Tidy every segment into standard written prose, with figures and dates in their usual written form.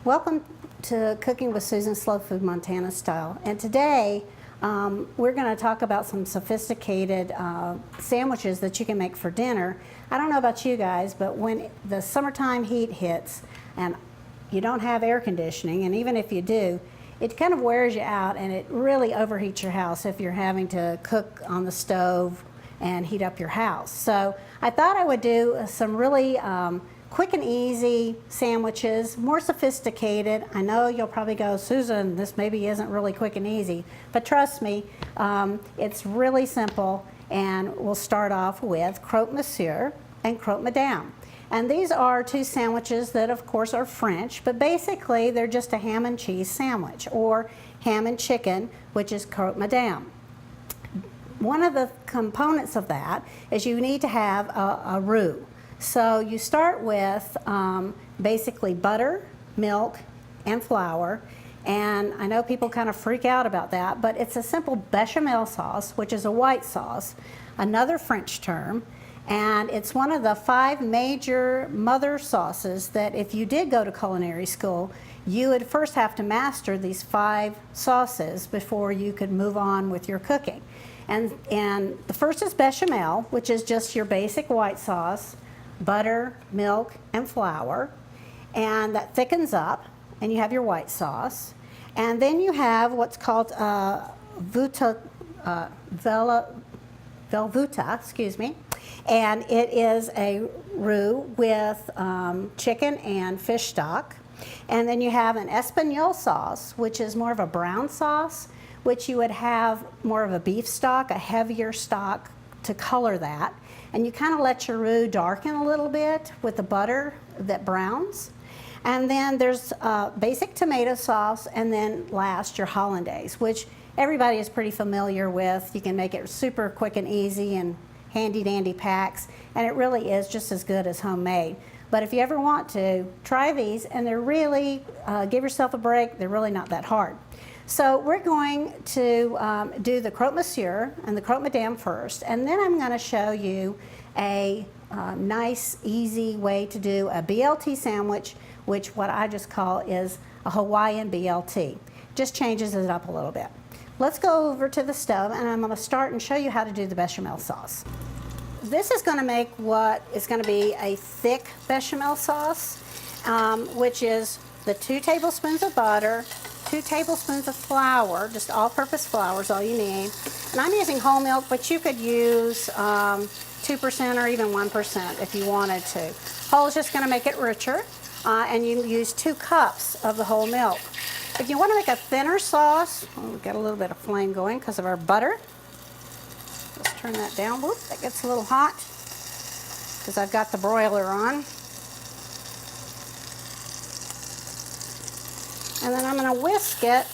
Welcome to Cooking with Susan Slow Food Montana Style. And today we're going to talk about some sophisticated sandwiches that you can make for dinner. I don't know about you guys, but when the summertime heat hits and you don't have air conditioning, and even if you do, it kind of wears you out and it really overheats your house if you're having to cook on the stove and heat up your house. So I thought I would do some really quick and easy sandwiches, more sophisticated. I know you'll probably go, Susan, this maybe isn't really quick and easy, but trust me, it's really simple. And we'll start off with Croque-Monsieur and Croque-Madame. And these are two sandwiches that of course are French, but basically they're just a ham and cheese sandwich, or ham and chicken, which is Croque-Madame. One of the components of that is you need to have a roux. So you start with basically butter, milk, and flour. And I know people kind of freak out about that, but it's a simple bechamel sauce, which is a white sauce, another French term. And it's one of the 5 major mother sauces that if you did go to culinary school, you would first have to master these 5 sauces before you could move on with your cooking. And the first is bechamel, which is just your basic white sauce, butter, milk, and flour. And that thickens up, and you have your white sauce. And then you have what's called velveeta, excuse me. And it is a roux with chicken and fish stock. And then you have an Espagnole sauce, which is more of a brown sauce, which you would have more of a beef stock, a heavier stock to color that. And you kind of let your roux darken a little bit with the butter that browns. And then there's basic tomato sauce, and then last your hollandaise, which everybody is pretty familiar with. You can make it super quick and easy and handy dandy packs, and it really is just as good as homemade. But if you ever want to, try these, and they're really, give yourself a break, they're really not that hard. So we're going to do the Croque-Monsieur and the Croque-Madame first, and then I'm going to show you a nice, easy way to do a BLT sandwich, which what I just call is a Hawaiian BLT. Just changes it up a little bit. Let's go over to the stove, and I'm going to start and show you how to do the bechamel sauce. This is going to make what is going to be a thick bechamel sauce, which is the 2 tablespoons of butter, 2 tablespoons of flour, just all-purpose flour is all you need. And I'm using whole milk, but you could use 2% or even 1% if you wanted to. Whole is just going to make it richer, and you use 2 cups of the whole milk. If you want to make a thinner sauce, we'll get a little bit of flame going because of our butter. Let's turn that down. Whoop, that gets a little hot because I've got the broiler on. And then I'm going to whisk it.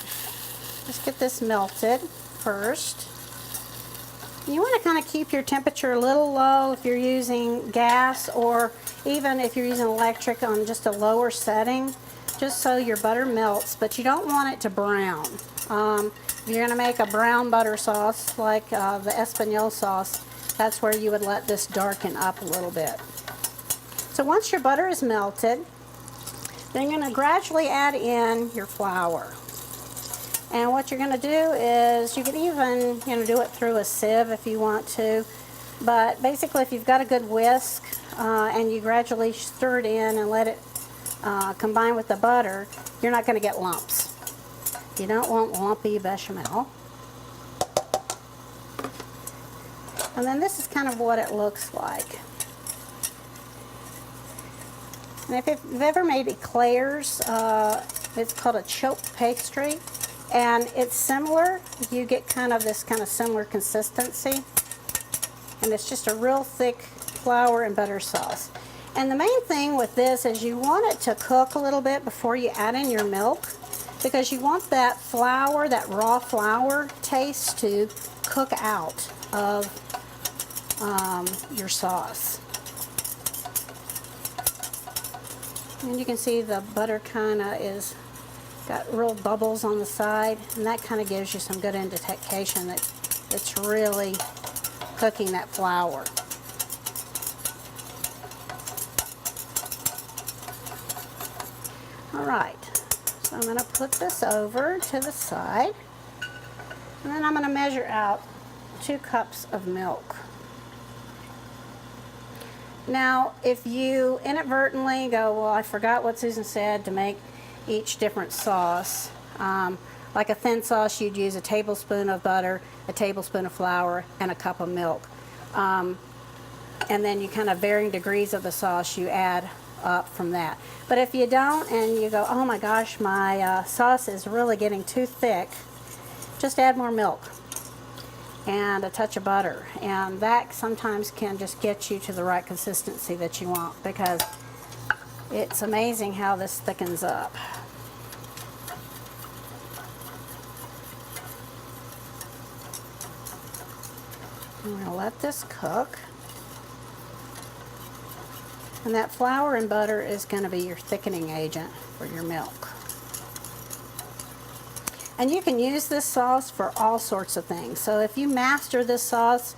Just get this melted first. You want to kind of keep your temperature a little low if you're using gas, or even if you're using electric on just a lower setting, just so your butter melts, but you don't want it to brown. If you're going to make a brown butter sauce like the Espagnole sauce, that's where you would let this darken up a little bit. So once your butter is melted, then you're going to gradually add in your flour. And what you're going to do is, you can even do it through a sieve if you want to, but basically if you've got a good whisk and you gradually stir it in and let it combine with the butter, you're not going to get lumps. You don't want lumpy bechamel. And then this is kind of what it looks like. And if you've ever made eclairs, it's called a chope pastry, and it's similar. You get kind of this kind of similar consistency, and it's just a real thick flour and butter sauce. And the main thing with this is you want it to cook a little bit before you add in your milk, because you want that flour, that raw flour taste to cook out of your sauce. And you can see the butter kind of is got real bubbles on the side, and that kind of gives you some good indication that it's really cooking that flour. All right, So I'm going to put this over to the side, and then I'm going to measure out 2 cups of milk. Now, if you inadvertently go, well, I forgot what Susan said to make each different sauce. Like a thin sauce, you'd use a tablespoon of butter, a tablespoon of flour, and a cup of milk. And then you kind of varying degrees of the sauce you add up from that. But if you don't and you go, oh my gosh, my sauce is really getting too thick, just add more milk and a touch of butter. And that sometimes can just get you to the right consistency that you want, because it's amazing how this thickens up. I'm going to let this cook. And that flour and butter is going to be your thickening agent for your milk. And you can use this sauce for all sorts of things. So if you master this sauce,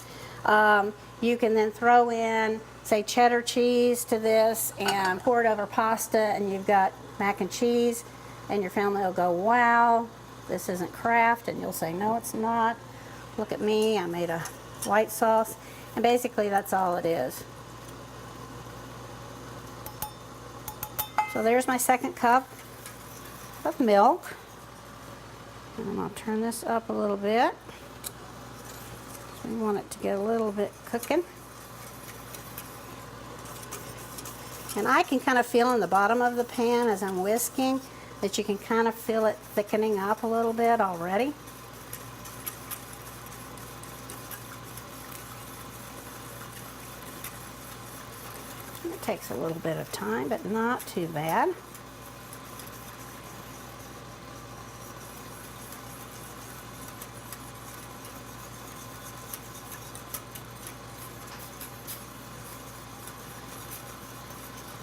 you can then throw in, say, cheddar cheese to this and pour it over pasta, and you've got mac and cheese, and your family will go, wow, this isn't Kraft, and you'll say, no, it's not. Look at me, I made a white sauce. And basically that's all it is. So there's my 2nd cup of milk. And I'll turn this up a little bit. We want it to get a little bit cooking. And I can kind of feel in the bottom of the pan as I'm whisking that you can kind of feel it thickening up a little bit already. It takes a little bit of time, but not too bad.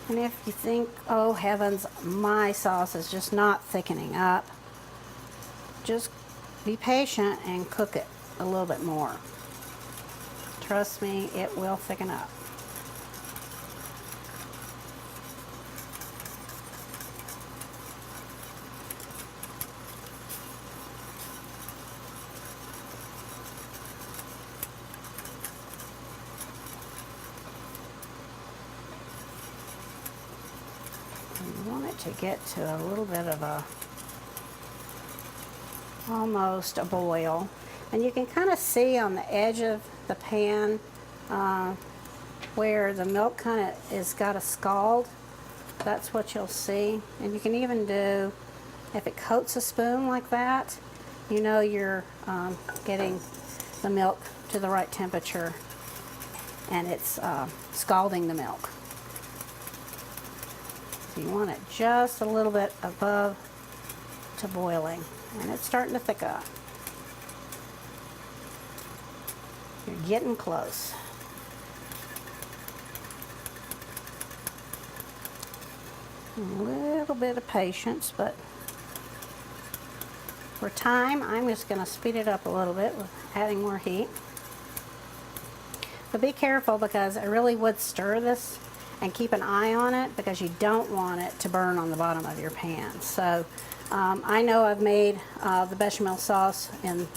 And if you think, oh heavens, my sauce is just not thickening up, just be patient and cook it a little bit more. Trust me, it will thicken up. You want it to get to a little bit of a, almost a boil. And you can kind of see on the edge of the pan where the milk kind of is got a scald. That's what you'll see. And you can even do, if it coats a spoon like that, you know you're getting the milk to the right temperature, and it's scalding the milk. So you want it just a little bit above to boiling, and it's starting to thicken up. You're getting close. A little bit of patience, but for time, I'm just going to speed it up a little bit with adding more heat. But be careful, because I really would stir this and keep an eye on it, because you don't want it to burn on the bottom of your pan. So I know I've made the bechamel sauce in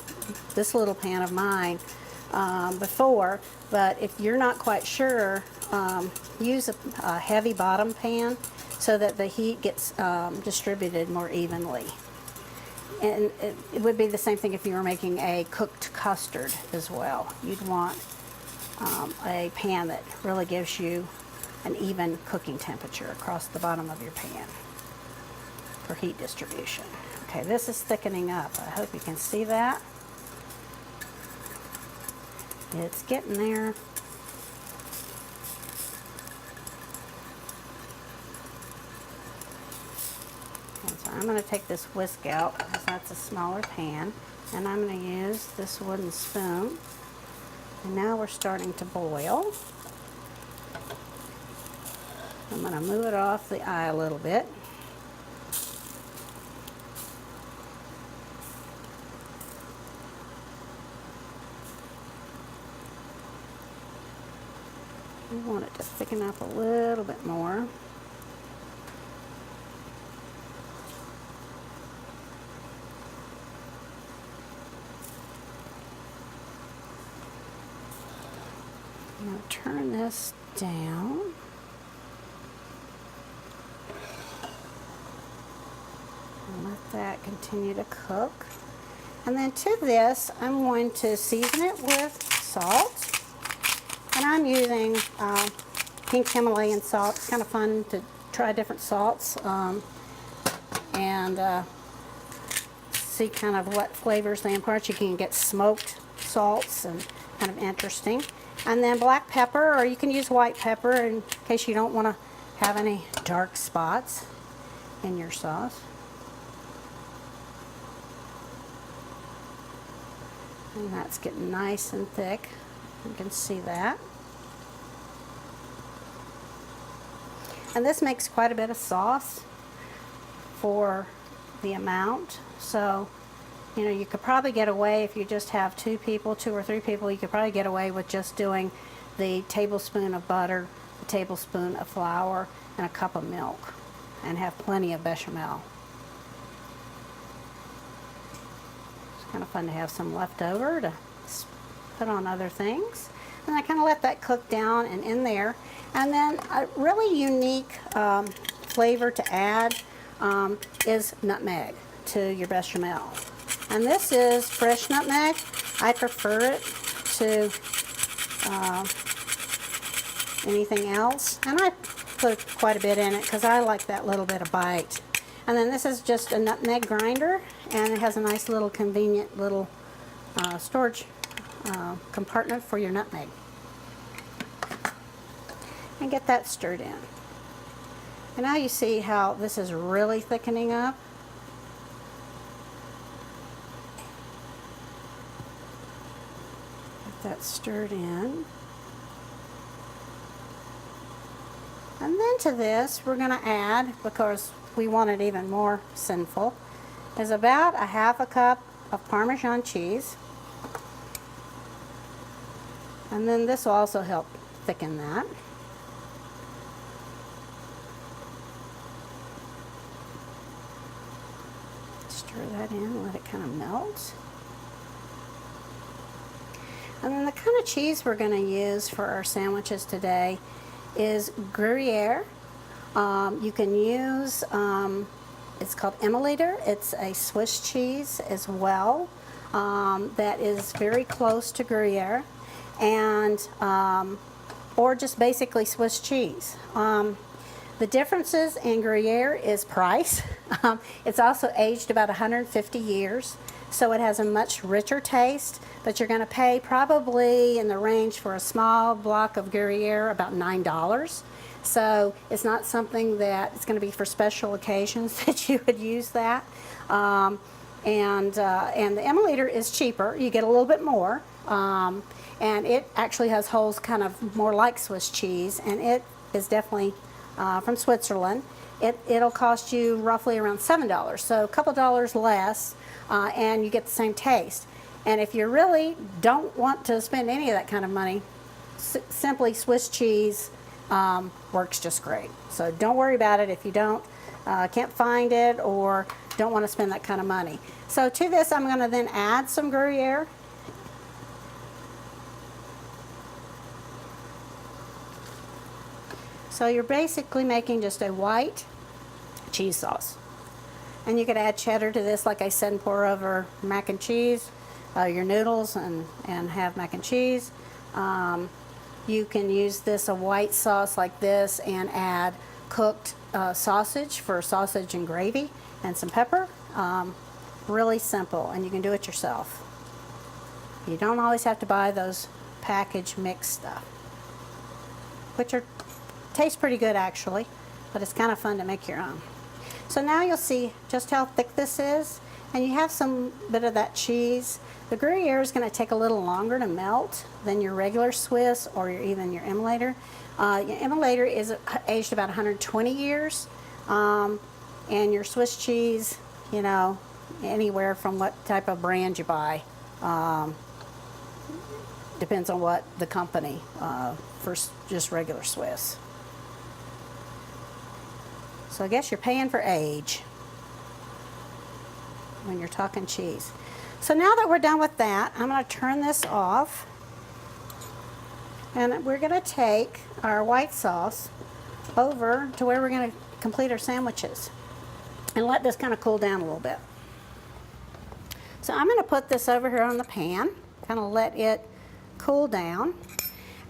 this little pan of mine before, but if you're not quite sure, use a heavy bottom pan so that the heat gets distributed more evenly. And it would be the same thing if you were making a cooked custard as well. You'd want a pan that really gives you an even cooking temperature across the bottom of your pan for heat distribution. Okay, this is thickening up. I hope you can see that. It's getting there. And so I'm going to take this whisk out, because that's a smaller pan, and I'm going to use this wooden spoon. And now we're starting to boil. I'm going to move it off the eye a little bit. We want it to thicken up a little bit more. turn this down. And let that continue to cook. And then to this, I'm going to season it with salt. And I'm using pink Himalayan salt. It's kind of fun to try different salts and see kind of what flavors they impart. You can get smoked salts and kind of interesting. And then black pepper, or you can use white pepper in case you don't want to have any dark spots in your sauce. And that's getting nice and thick. You can see that. And this makes quite a bit of sauce for the amount. So, you know, you could probably get away if you just have 2 or 3 people, you could probably get away with just doing the tablespoon of butter, a tablespoon of flour, and a cup of milk, and have plenty of bechamel. It's kind of fun to have some left over to put on other things. And I kind of let that cook down and in there. And then a really unique flavor to add is nutmeg to your bechamel. And this is fresh nutmeg. I prefer it to anything else. And I put quite a bit in it because I like that little bit of bite. And then this is just a nutmeg grinder, and it has a nice little convenient little storage compartment for your nutmeg. And get that stirred in. And now you see how this is really thickening up. Get that stirred in. And then to this we're going to add, because we want it even more sinful, is about a half a cup of Parmesan cheese. And then this will also help thicken that. Stir that in, let it kind of melt. And then the kind of cheese we're going to use for our sandwiches today is Gruyere. You can use, it's called Emulator. It's a Swiss cheese as well that is very close to Gruyere, and or just basically Swiss cheese. The differences in Gruyere is price. It's also aged about 150 years, so it has a much richer taste, but you're going to pay probably in the range for a small block of Gruyere about $9. So it's not something that it's going to be for special occasions that you would use that. And the Emulator is cheaper. You get a little bit more. And it actually has holes kind of more like Swiss cheese, and it is definitely from Switzerland. It'll cost you roughly around $7, so a couple dollars less, and you get the same taste. And if you really don't want to spend any of that kind of money, simply Swiss cheese works just great. So don't worry about it if you can't find it or don't want to spend that kind of money. So to this, I'm going to then add some Gruyere. So you're basically making just a white cheese sauce. And you could add cheddar to this, like I said, and pour over mac and cheese, your noodles, and have mac and cheese. You can use this, a white sauce like this, and add cooked sausage for sausage and gravy and some pepper. Really simple, and you can do it yourself. You don't always have to buy those packaged mixed stuff, which taste pretty good actually, but it's kind of fun to make your own. So now you'll see just how thick this is, and you have some bit of that cheese. The Gruyere is going to take a little longer to melt than your regular Swiss or even your Emulator. Your Emulator is aged about 120 years, and your Swiss cheese, you know, anywhere from what type of brand you buy. Depends on what the company for just regular Swiss. So I guess you're paying for age when you're talking cheese. So now that we're done with that, I'm going to turn this off. And we're going to take our white sauce over to where we're going to complete our sandwiches and let this kind of cool down a little bit. So I'm going to put this over here on the pan, kind of let it cool down.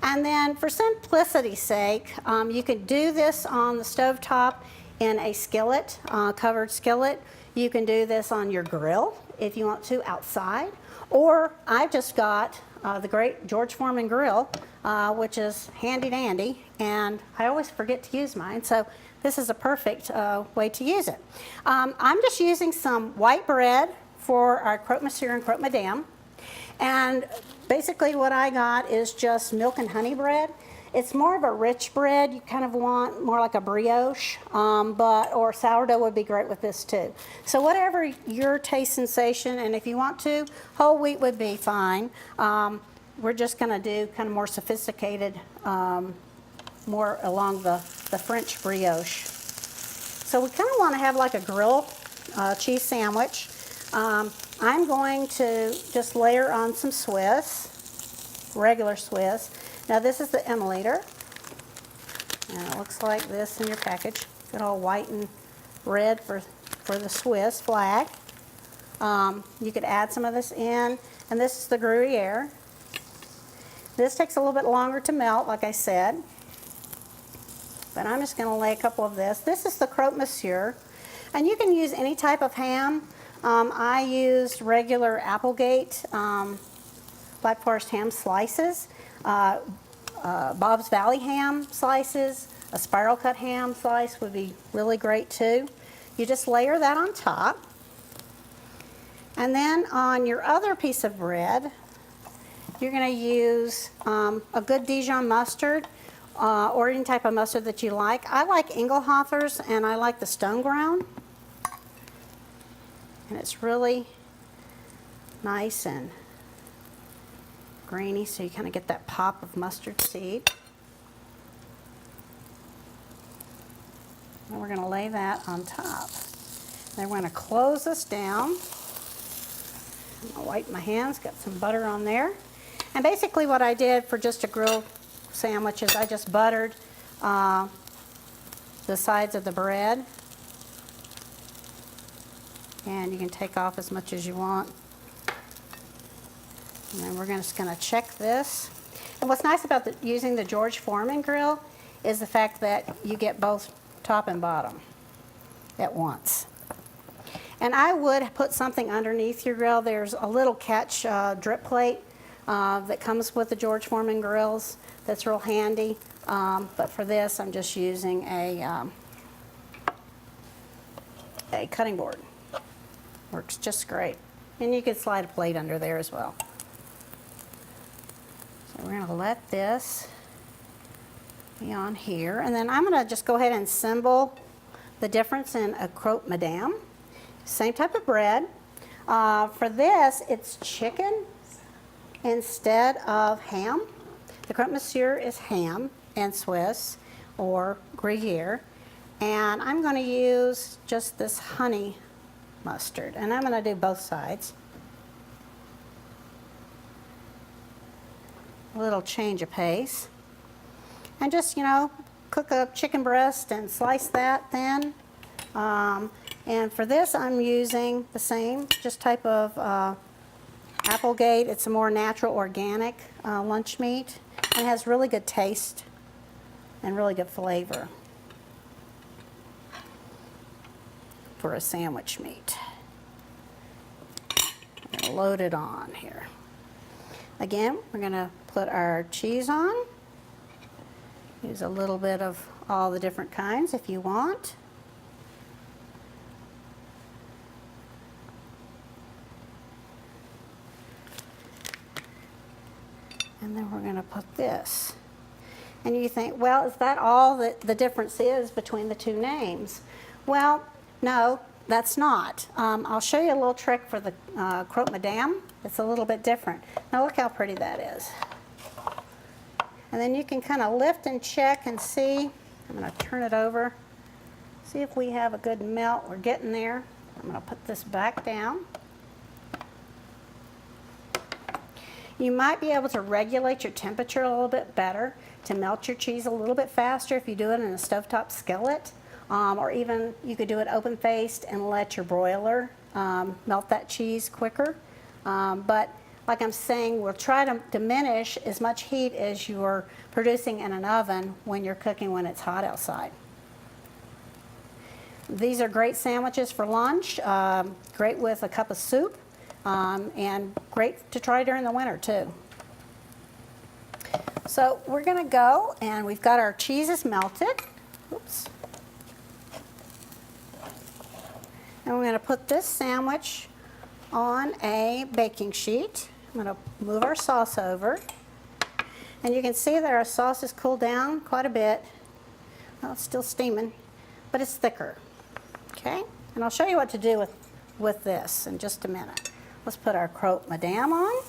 And then for simplicity's sake, you can do this on the stovetop in a skillet, covered skillet. You can do this on your grill if you want to outside. Or I've just got the great George Foreman grill, which is handy dandy, and I always forget to use mine, so this is a perfect way to use it. I'm just using some white bread for our Croque-Monsieur and Croque-Madame, and basically what I got is just milk and honey bread. It's more of a rich bread. You kind of want more like a brioche, or sourdough would be great with this too. So whatever your taste sensation, and if you want to, whole wheat would be fine. We're just going to do kind of more sophisticated, more along the French brioche. So we kind of want to have like a grill cheese sandwich. I'm going to just layer on some Swiss, regular Swiss. Now this is the milliliter, and it looks like this in your package. Good all white and red for the Swiss flag. You could add some of this in, and this is the Gruyere. This takes a little bit longer to melt, like I said, but I'm just going to lay a couple of this. This is the Croque-Monsieur, and you can use any type of ham. I used regular Applegate Black Forest ham slices. Bob's Valley ham slices, a spiral cut ham slice would be really great too. You just layer that on top. And then on your other piece of bread, you're going to use a good Dijon mustard or any type of mustard that you like. I like Engelhofer's, and I like the stone ground. And it's really nice and grainy, so you kind of get that pop of mustard seed. And we're going to lay that on top. Then we're going to close this down. I'm going to wipe my hands, got some butter on there. And basically what I did for just a grilled sandwich is I just buttered the sides of the bread. And you can take off as much as you want. And then we're just going to check this. And what's nice about using the George Foreman grill is the fact that you get both top and bottom at once. And I would put something underneath your grill. There's a little catch drip plate that comes with the George Foreman grills that's real handy. But for this, I'm just using a cutting board. Works just great. And you can slide a plate under there as well. So we're going to let this be on here. And then I'm going to just go ahead and symbol the difference in a Croque-Madame. Same type of bread. For this, it's chicken instead of ham. The Croque-Monsieur is ham and Swiss or Gruyere. And I'm going to use just this honey mustard. And I'm going to do both sides. A little change of pace. And just, cook a chicken breast and slice that thin. And for this, I'm using the same just type of Applegate. It's a more natural, organic lunch meat. And it has really good taste and really good flavor for a sandwich meat. I'm going to load it on here. Again, we're going to put our cheese on. Use a little bit of all the different kinds if you want. And then we're going to put this. And you think, well, is that all that the difference is between the two names? Well, no, that's not. I'll show you a little trick for the Croque-Madame. It's a little bit different. Now look how pretty that is. And then you can kind of lift and check and see. I'm going to turn it over. See if we have a good melt. We're getting there. I'm going to put this back down. You might be able to regulate your temperature a little bit better to melt your cheese a little bit faster if you do it in a stovetop skillet, or even you could do it open-faced and let your broiler melt that cheese quicker. But like I'm saying, we'll try to diminish as much heat as you're producing in an oven when you're cooking when it's hot outside. These are great sandwiches for lunch, great with a cup of soup, and great to try during the winter too. So we're going to go, and we've got our cheeses melted. Oops. And we're going to put this sandwich on a baking sheet. I'm going to move our sauce over. And you can see that our sauce has cooled down quite a bit. Well, it's still steaming, but it's thicker. Okay? And I'll show you what to do with this in just a minute. Let's put our Croque-Madame on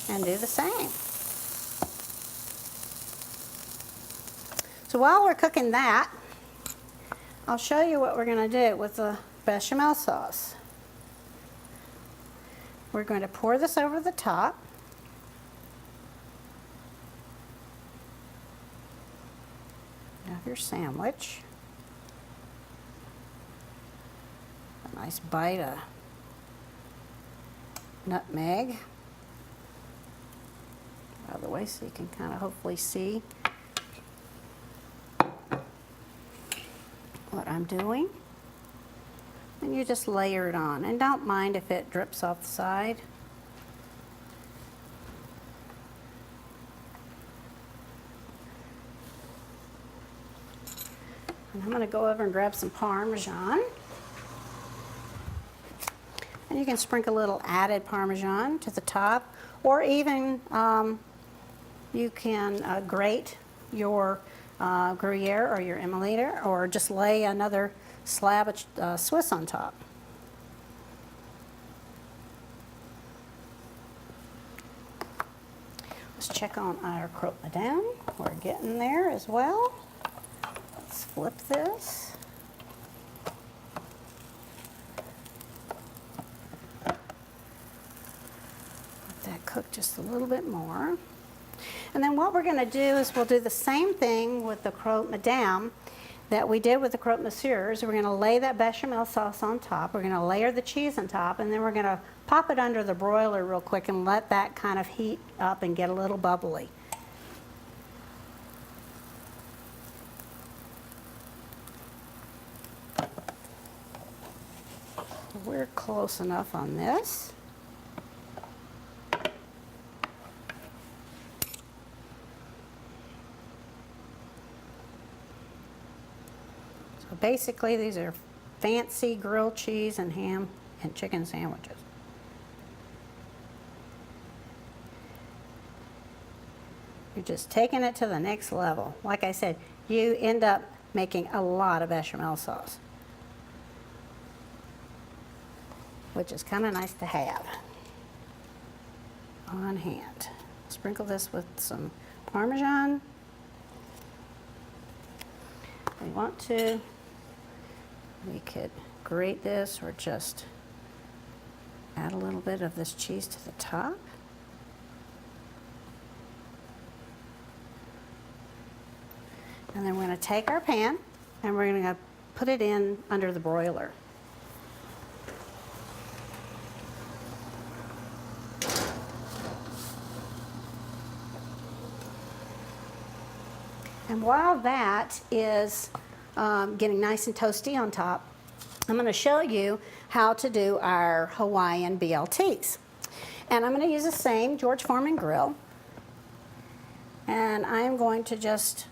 and do the same. So while we're cooking that, I'll show you what we're going to do with the bechamel sauce. We're going to pour this over the top. Of your sandwich. A nice bite of nutmeg. Out of the way so you can kind of hopefully see what I'm doing. And you just layer it on. And don't mind if it drips off the side. And I'm going to go over and grab some Parmesan. And you can sprinkle a little added Parmesan to the top. Or even you can grate your Gruyere or your Emulator, or just lay another slab of Swiss on top. Let's check on our Croque-Madame. We're getting there as well. Let's flip this. Let that cook just a little bit more. And then what we're going to do is we'll do the same thing with the Croque-Madame that we did with the Croque-Monsieurs. We're going to lay that bechamel sauce on top. We're going to layer the cheese on top, and then we're going to pop it under the broiler real quick and let that kind of heat up and get a little bubbly. We're close enough on this. So basically these are fancy grilled cheese and ham and chicken sandwiches. You're just taking it to the next level. Like I said, you end up making a lot of bechamel sauce, which is kind of nice to have on hand. Sprinkle this with some Parmesan. If we want to, we could grate this or just add a little bit of this cheese to the top. And then we're going to take our pan and we're going to put it in under the broiler. And while that is getting nice and toasty on top, I'm going to show you how to do our Hawaiian BLTs. And I'm going to use the same George Foreman grill. And I'm going to just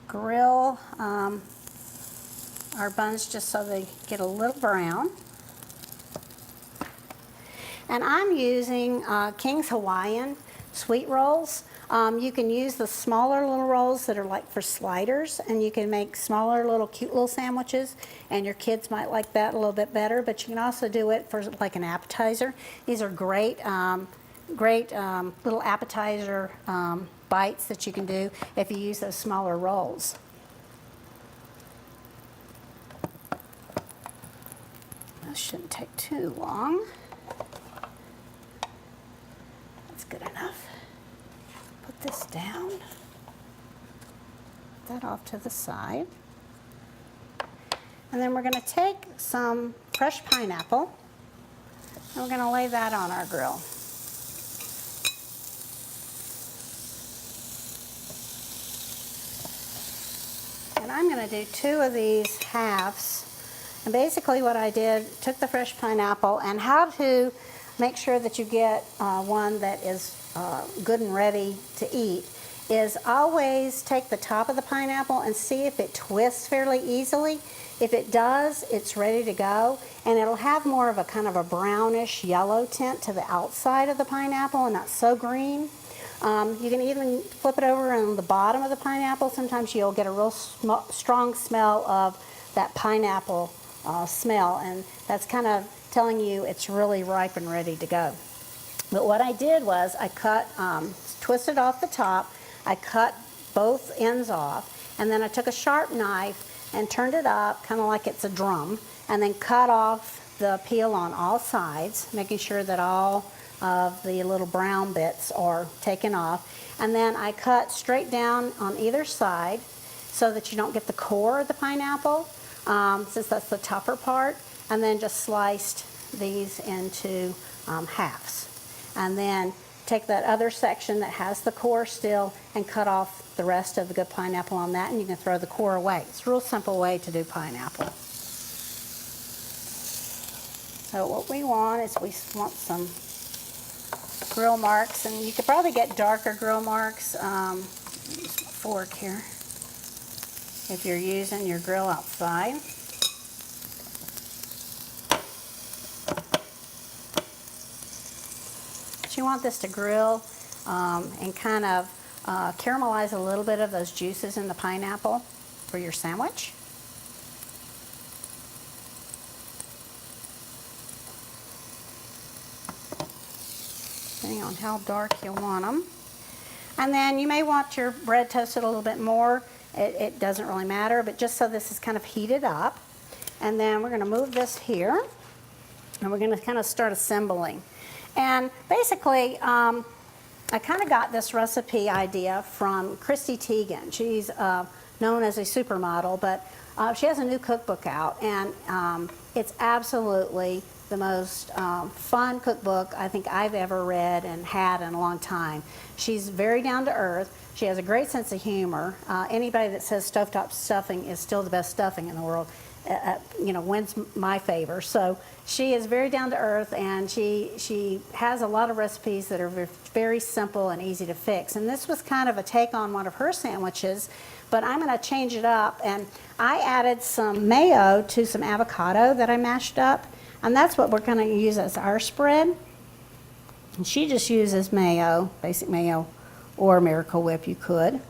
grill our buns just so they get a little brown. And I'm using King's Hawaiian sweet rolls. You can use the smaller little rolls that are like for sliders, and you can make smaller little cute little sandwiches, and your kids might like that a little bit better, but you can also do it for like an appetizer. These are great, great little appetizer bites that you can do if you use those smaller rolls. This shouldn't take too long. That's good enough. down. Put that off to the side. And then we're going to take some fresh pineapple and we're going to lay that on our grill. And I'm going to do 2 of these halves. And basically what I did, took the fresh pineapple, and how to make sure that you get one that is good and ready to eat is always take the top of the pineapple and see if it twists fairly easily. If it does, it's ready to go, and it'll have more of a kind of a brownish yellow tint to the outside of the pineapple and not so green. You can even flip it over on the bottom of the pineapple. Sometimes you'll get a real strong smell of that pineapple smell, and that's kind of telling you it's really ripe and ready to go. But what I did was I cut, twisted off the top, I cut both ends off, and then I took a sharp knife and turned it up kind of like it's a drum, and then cut off the peel on all sides, making sure that all of the little brown bits are taken off. And then I cut straight down on either side so that you don't get the core of the pineapple, since that's the tougher part, and then just sliced these into halves. And then take that other section that has the core still and cut off the rest of the good pineapple on that, and you can throw the core away. It's a real simple way to do pineapple. So what we want is we want some grill marks, and you could probably get darker grill marks. Use my fork here if you're using your grill outside. But you want this to grill and kind of caramelize a little bit of those juices in the pineapple for your sandwich. Depending on how dark you want them. And then you may want your bread toasted a little bit more. It doesn't really matter, but just so this is kind of heated up. And then we're going to move this here, and we're going to kind of start assembling. And basically, I kind of got this recipe idea from Christy Teigen. She's known as a supermodel, but she has a new cookbook out, and it's absolutely the most fun cookbook I think I've ever read and had in a long time. She's very down to earth. She has a great sense of humor. Anybody that says stovetop stuffing is still the best stuffing in the world, wins my favor. So she is very down to earth, and she has a lot of recipes that are very simple and easy to fix. And this was kind of a take on one of her sandwiches, but I'm going to change it up. And I added some mayo to some avocado that I mashed up, and that's what we're going to use as our spread. And she just uses mayo, basic mayo, or Miracle Whip, you could.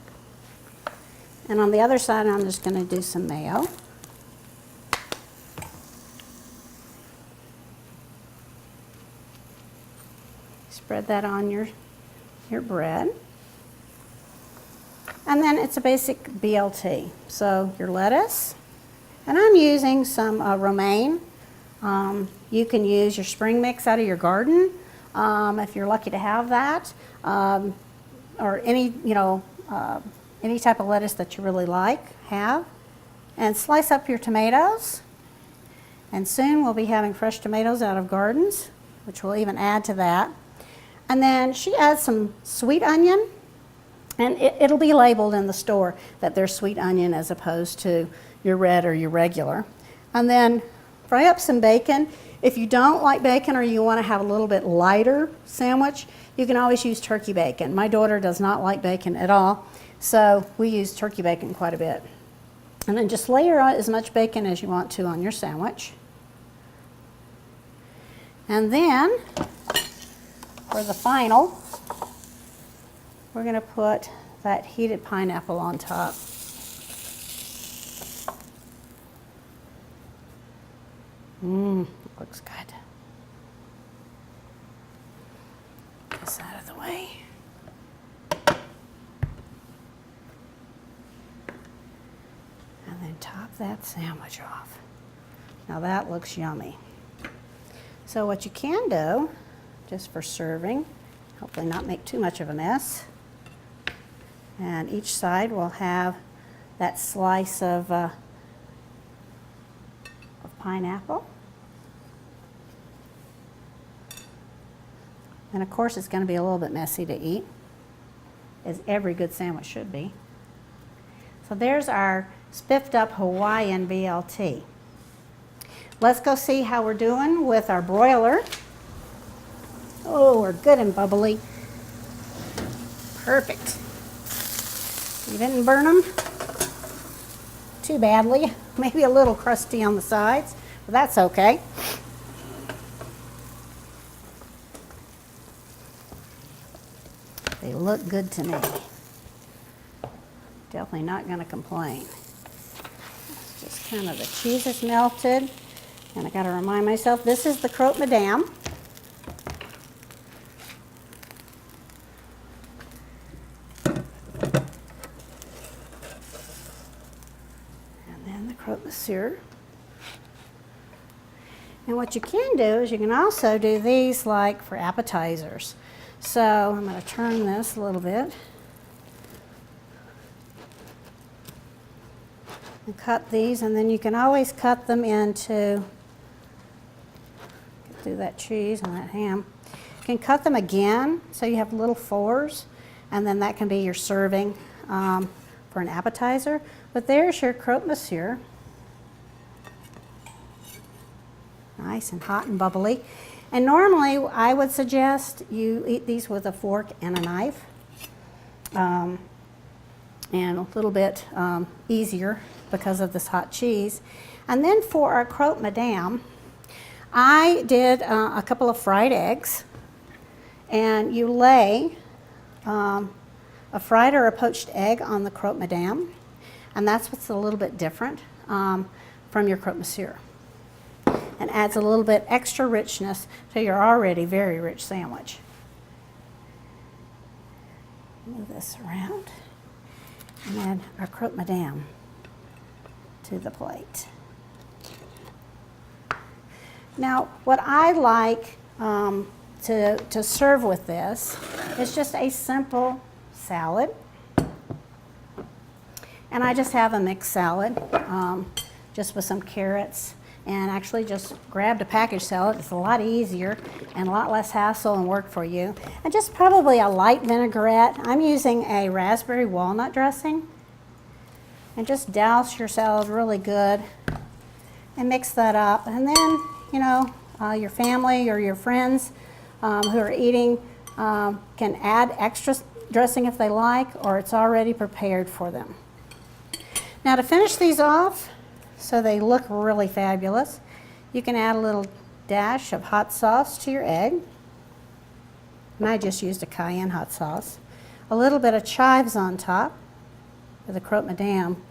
And on the other side, I'm just going to do some mayo. Spread that on your bread. And then it's a basic BLT. So your lettuce. And I'm using some romaine. You can use your spring mix out of your garden if you're lucky to have that. Or any type of lettuce that you really have. And slice up your tomatoes. And soon we'll be having fresh tomatoes out of gardens, which we'll even add to that. And then she adds some sweet onion, and it'll be labeled in the store that they're sweet onion as opposed to your red or your regular. And then fry up some bacon. If you don't like bacon or you want to have a little bit lighter sandwich, you can always use turkey bacon. My daughter does not like bacon at all, so we use turkey bacon quite a bit. And then just layer on as much bacon as you want to on your sandwich. And then for the final, we're going to put that heated pineapple on top. Looks good. Get this out of the way. And then top that sandwich off. Now that looks yummy. So what you can do, just for serving, hopefully not make too much of a mess, And each side will have that slice of pineapple. And of course it's going to be a little bit messy to eat, as every good sandwich should be. So there's our spiffed up Hawaiian BLT. Let's go see how we're doing with our broiler. Oh, we're good and bubbly. Perfect. You didn't burn them too badly. Maybe a little crusty on the sides, but that's okay. They look good to me. Definitely not going to complain. It's just kind of the cheese is melted. And I got to remind myself, this is the Croque-Madame. And then the Croque-Monsieur. And what you can do is you can also do these like for appetizers. So I'm going to turn this a little bit and cut these, and then you can always cut them into, do that cheese and that ham. You can cut them again so you have little fours, and then that can be your serving for an appetizer. But there's your Croque-Monsieur. Nice and hot and bubbly. And normally I would suggest you eat these with a fork and a knife, and a little bit easier because of this hot cheese. And then for our Croque-Madame, I did a couple of fried eggs, and you lay a fried or a poached egg on the Croque-Madame, and that's what's a little bit different from your Croque-Monsieur, and adds a little bit extra richness to your already very rich sandwich. Move this around, and add our Croque-Madame to the plate. Now, what I like to serve with this is just a simple salad. And I just have a mixed salad, just with some carrots, and actually just grabbed a packaged salad. It's a lot easier and a lot less hassle and work for you. And just probably a light vinaigrette. I'm using a raspberry walnut dressing. And just douse your salad really good and mix that up. And then, you know, your family or your friends who are eating can add extra dressing if they like, or it's already prepared for them. Now to finish these off, so they look really fabulous, you can add a little dash of hot sauce to your egg. And I just used a cayenne hot sauce. A little bit of chives on top of the Croque-Madame.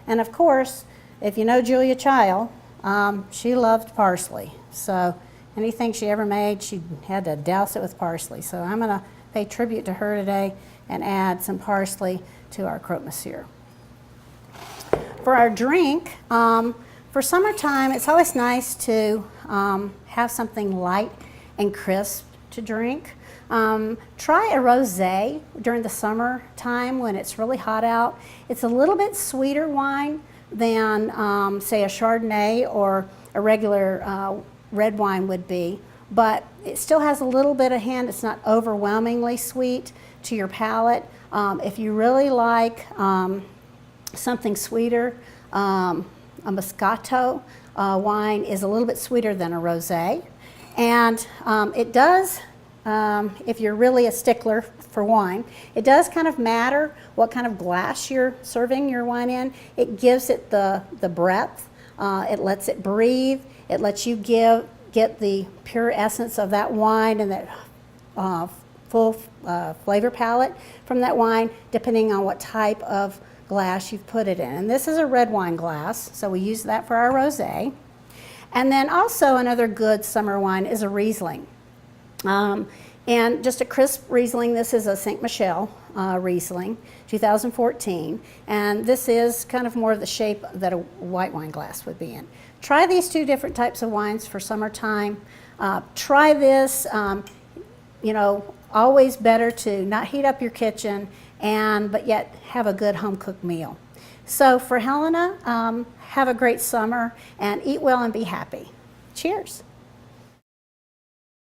And of course, if you know Julia Child, she loved parsley. So anything she ever made, she had to douse it with parsley. So I'm going to pay tribute to her today and add some parsley to our Croque-Monsieur. For our drink, for summertime, it's always nice to have something light and crisp to drink. Try a rosé during the summertime when it's really hot out. It's a little bit sweeter wine than, say, a Chardonnay or a regular red wine would be, but it still has a little bit of hint. It's not overwhelmingly sweet to your palate. If you really like something sweeter, a Moscato wine is a little bit sweeter than a rosé, and it does, if you're really a stickler for wine, it does kind of matter what kind of glass you're serving your wine in. It gives it the breadth, it lets it breathe, it lets you get the pure essence of that wine and that full flavor palette from that wine, depending on what type of glass you've put it in. And this is a red wine glass, so we use that for our rosé. And then also another good summer wine is a Riesling. And just a crisp Riesling, this is a St. Michel Riesling, 2014. And this is kind of more of the shape that a white wine glass would be in. Try these two different types of wines for summertime. Try this, you know, always better to not heat up your kitchen but yet have a good home-cooked meal. So for Helena, have a great summer and eat well and be happy. Cheers.